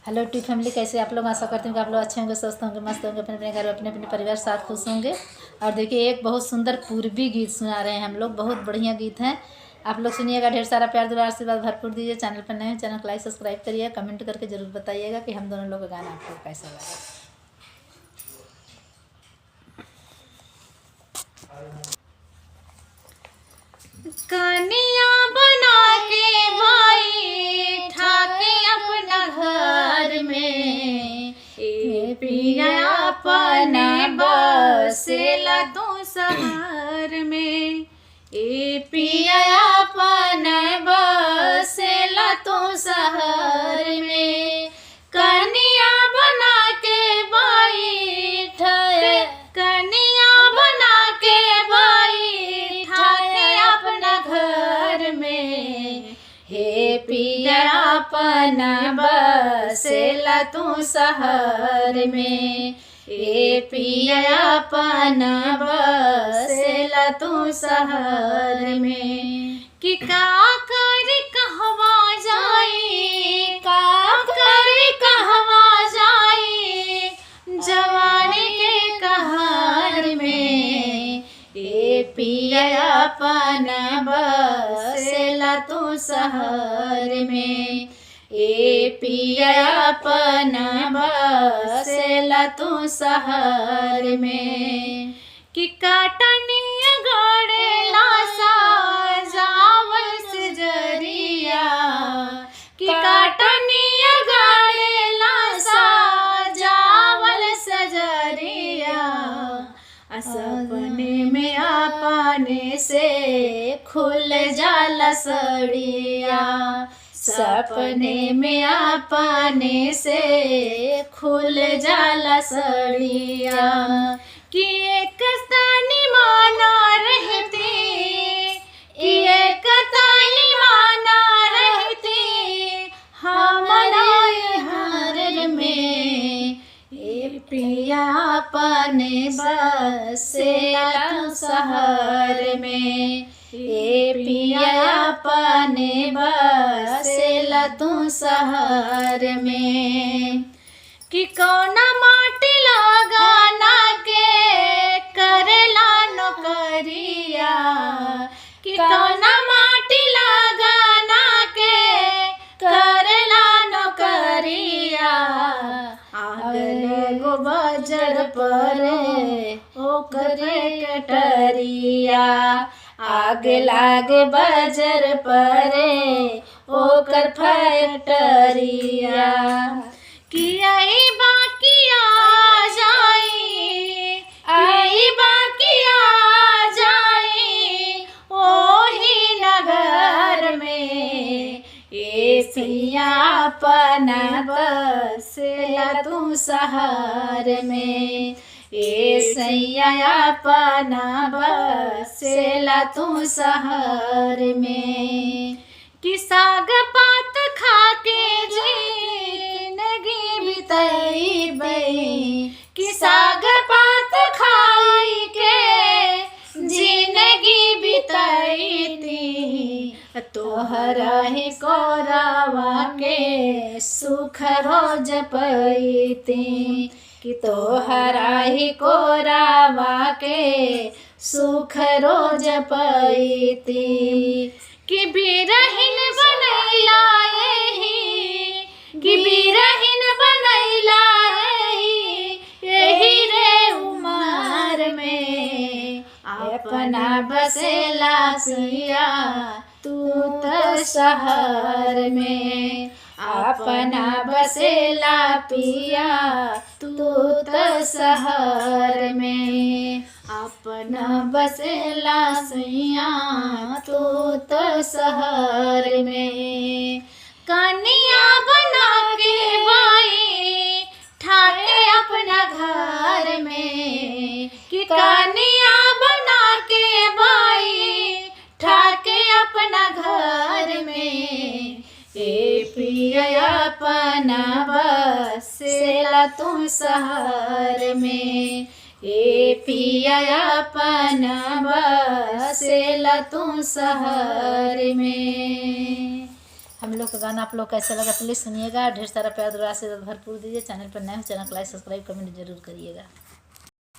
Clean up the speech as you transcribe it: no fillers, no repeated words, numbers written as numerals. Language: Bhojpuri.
हेलो टी फैमिली, कैसे आप लोग? आशा करती हूँ कि आप लोग अच्छे होंगे, स्वस्थ होंगे, मस्त होंगे, अपने अपने घर अपने अपने परिवार साथ खुश होंगे। और देखिए, एक बहुत सुंदर पूर्वी गीत सुना रहे हैं हम लोग। बहुत बढ़िया गीत हैं, आप लोग सुनिएगा। ढेर सारा प्यार दुलार आशीर्वाद भरपूर दीजिए। चैनल पर नए हैं, चैनल को लाइक सब्सक्राइब करिए। कमेंट करके जरूर बताइएगा कि हम दोनों लोग का गाना आपको कैसा लगा। कनिया बना के भाई ठाके अपना घर में, ए पिया अपने बसेला तू शहर में, ए पिया अपने बसेला तू शहर में। कनिया बना के भाई कनिया बना के भाई ठाके अपना घर में, हे पिया अपना बसेला तू शहर में, ए पिया अपना बसेला तू शहर में। कि का करे कहवा जाई, का करे कहवा जाई जवानी के कहर में, ए पिया अपना बसेला तू शहर में, ए पिया अपना बसेला तू शहर में। कि काटनिया गड़ेला साजावल से जरिया, कि काटनिया गड़ेला साजावल सजरिया, सपने में अपने से खुल जाला सड़िया, सपने में अपने से खुल जाला सड़िया। कि एक तानी माना रहती, कि एक तानी माना रहती हमारा हर में, ए पिया अपने बसेला तू शहर में, ए पिया अपने बसेला तू शहर में। कि कौना माटी लगाना के करेला नौकरिया, कि कौना माटी लगाना के करेला नौकरिया, आगले गो बजर परे ओकरे कटरिया, आग लाग बजर परे ओकर फैक्टरिया। कि आई बाकी आ जाई, आई बाकी आ जाई ओही नगर में, ए पिया अपना बसेला तू शहर में, ए सैया अपना बसेला तू शहर में। कि साग पात खा के जिंदगी बिताइबे, कि साग पात खाई के जिंदगी बिताईती, तोहरा ही कोरावा के सुख रोज पैती, कि तोहरा ही कोरावा के सुख रोज पैती। कि बिरहिन बनैला एही, कि बिरहिन बनैला एही रे उमर में, अपना बसेला पिया तू तो शहर में, अपना बसेला पिया तू तो शहर में, अपना बसेला सैया तू तो शहर में। कनिया बना के भाई ठाके अपना घर में, कि कनिया बना के भाई ठाके अपना घर में, ए पिया अपना बसेला तू शहर में, ए पिया अपना बसेला तू शहर में। हम लोग का गाना आप लोग कैसा लगा प्लीज़ सुनिएगा, ढेर सारा प्यार दुआ से भरपूर दीजिए। चैनल पर नए हो चैनल को लाइक सब्सक्राइब कमेंट जरूर करिएगा।